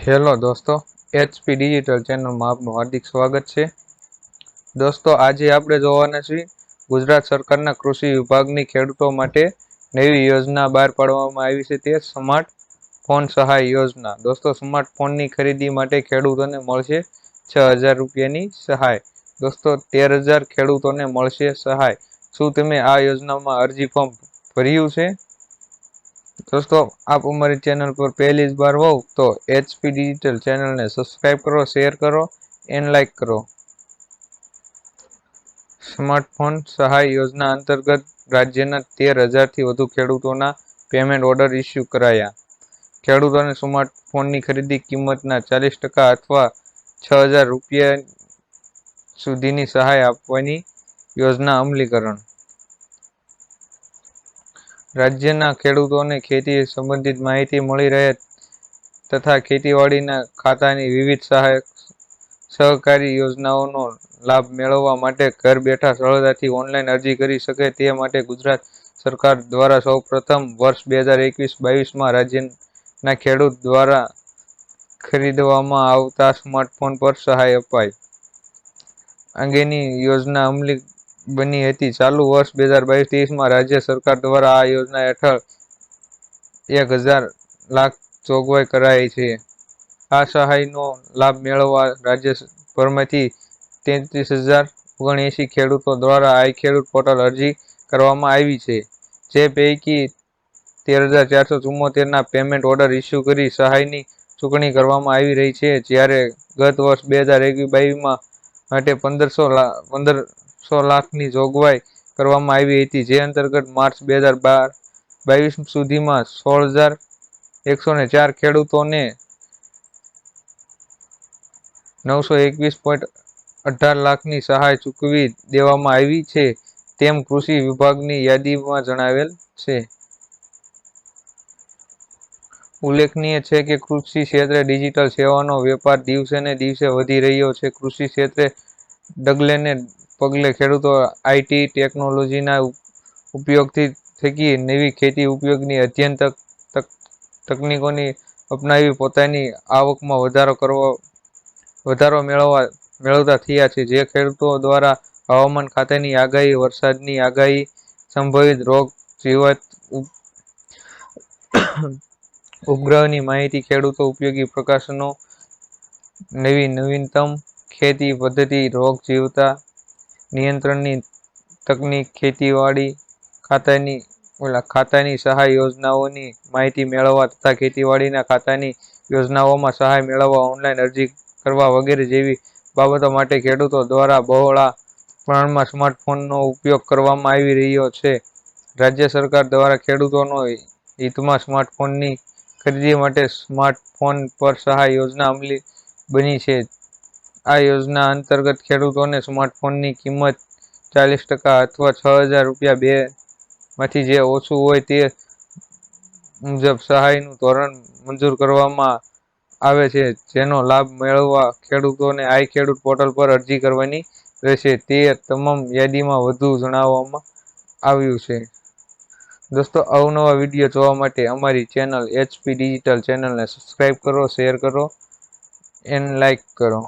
Hello દોસ્તો, HP digital ચેનલમાં આપનું હાર્દિક સ્વાગત છે. દોસ્તો, આજે આપણે જોવાના છીએ ગુજરાત સરકારના કૃષિ વિભાગની ખેડૂતો માટે નવી યોજના બહાર પાડવામાં આવી છે, તે સ્માર્ટ ફોન સહાય યોજના. દોસ્તો, સ્માર્ટફોનની ખરીદી માટે ખેડૂતોને મળશે 6,000 રૂપિયાની સહાય. દોસ્તો, 13,000 ખેડૂતોને મળશે સહાય. શું તમે આ યોજનામાં અરજી ફોર્મ ભર્યું છે? દોસ્તો, આપ અમારી ચેનલ પર પહેલી જ બાર હોવ તો એચપી ડિજિટલ ચેનલને સબસ્ક્રાઇબ કરો, શેર કરો એન્ડ લાઇક કરો. સ્માર્ટફોન સહાય યોજના અંતર્ગત રાજ્યના 13,000થી વધુ ખેડૂતોના પેમેન્ટ ઓર્ડર ઇસ્યુ કરાયા. ખેડૂતોને સ્માર્ટફોનની ખરીદી કિંમતના 40% અથવા 6,000 રૂપિયા સુધીની સહાય આપવાની યોજના અમલીકરણ. રાજ્યના ખેડૂતોને ખેતી સંબંધિત માહિતી મળી રહે તથા ખેતીવાડીના ખાતાની વિવિધ સહકારી યોજનાઓનો લાભ મેળવવા માટે ઘર બેઠા સરળતાથી ઓનલાઈન અરજી કરી શકે તે માટે ગુજરાત સરકાર દ્વારા સૌપ્રથમ વર્ષ 2021-22માં રાજ્યના ખેડૂત દ્વારા ખરીદવામાં આવતા સ્માર્ટફોન પર સહાય અપાઈ અંગેની યોજના અમલી બની હતી. ચાલુ વર્ષ 2022-23માં રાજ્ય સરકાર દ્વારા આ યોજના હેઠળ 1,000 લાખ જોગવાઈ કરાઈ છે. આ સહાયનો લાભ મેળવવા રાજ્યભરમાંથી 33,079 ખેડૂતો દ્વારા આઈ ખેડૂત પોર્ટલ અરજી કરવામાં આવી છે. જે પૈકી 13,474ના પેમેન્ટ ઓર્ડર ઇસ્યુ કરી સહાયની ચૂકવણી કરવામાં આવી રહી છે, જ્યારે ગત વર્ષ 2021-22માં માટે 1,500 લાખની જોગવાઈ કરવામાં આવી હતી, જે અંતર્ગત માર્ચ 2022 સુધીમાં 16,104 ખેડૂતોને 921.18 લાખની સહાય ચૂકવી દેવામાં આવી છે, તેમ કૃષિ વિભાગની યાદીમાં જણાવેલ છે. ઉલ્લેખનીય છે કે કૃષિ ક્ષેત્રે ડિજિટલ સેવાનો વેપાર દિવસે ને દિવસે વધી રહ્યો છે. કૃષિ ક્ષેત્રે ડગલેને પગલે ખેડૂતો આઈટી ટેકનોલોજીના ઉપયોગથી થકી નવી ખેતી ઉપયોગની અધ્યયન તકનીકોની અપનાવી પોતાની આવકમાં વધારો મેળવતા થયા છે. જે ખેડૂતો દ્વારા હવામાન ખાતાની આગાહી, વરસાદની આગાહી, સંભવિત રોગ જીવાત ઉપગ્રહની માહિતી, ખેડૂતો ઉપયોગી પ્રકાશનો, નવીનતમ ખેતી પદ્ધતિ, રોગ જીવતા નિયંત્રણની તકનીક, ખેતીવાડી ખાતાની સહાય યોજનાઓની માહિતી મેળવવા તથા ખેતીવાડીના ખાતાની યોજનાઓમાં સહાય મેળવવા ઓનલાઈન અરજી કરવા વગેરે જેવી બાબતો માટે ખેડૂતો દ્વારા બહોળા પ્રમાણમાં સ્માર્ટફોનનો ઉપયોગ કરવામાં આવી રહ્યો છે. રાજ્ય સરકાર દ્વારા ખેડૂતોનો હિતમાં સ્માર્ટફોનની ખરીદી માટે સ્માર્ટફોન પર સહાય યોજના અમલી બની છે. આ યોજના અંતર્ગત ખેડૂતોને સ્માર્ટફોનની કિંમત 40% અથવા 6,000 રૂપિયા બેમાંથી જે ઓછું હોય તે મુજબ સહાયનું ધોરણ મંજૂર કરવામાં આવે છે, જેનો લાભ મેળવવા ખેડૂતોને આઈ ખેડૂત પોર્ટલ પર અરજી કરવાની રહેશે. તે તમામ યાદીમાં વધુ જણાવવામાં આવ્યું છે. દોસ્તો, અવનવા વિડીયો જોવા માટે અમારી ચેનલ એચપી ડિજિટલ ચેનલને સબસ્ક્રાઇબ કરો, શેર કરો એન્ડ લાઇક કરો.